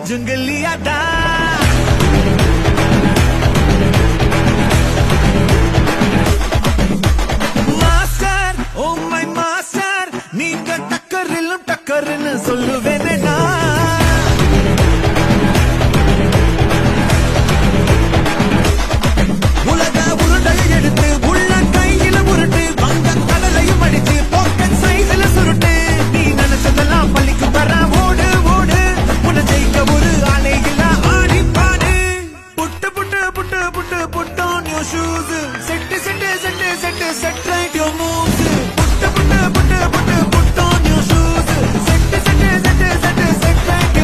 ஜுங்கலியாடா master oh my master நீங்க டக்கரிலும் டக்கர்னு சொல்லுவேனா உலக உருண்டை எடுத்து உள்ள கையில உருட்டு வங்க கடலையும் அடிச்சு பாக்கெட் சைஸ்ல சுருட்டு நீ நினைச்சதெல்லாம் பள்ளிக்கு வர ஓடு ஓடு உன்னை ஜெயிக்க ஒரு ஆளே இல்ல ஆடி பாடு put put put put put on your shoes set set set set set right your moves put put put put put on your shoes set set set set set right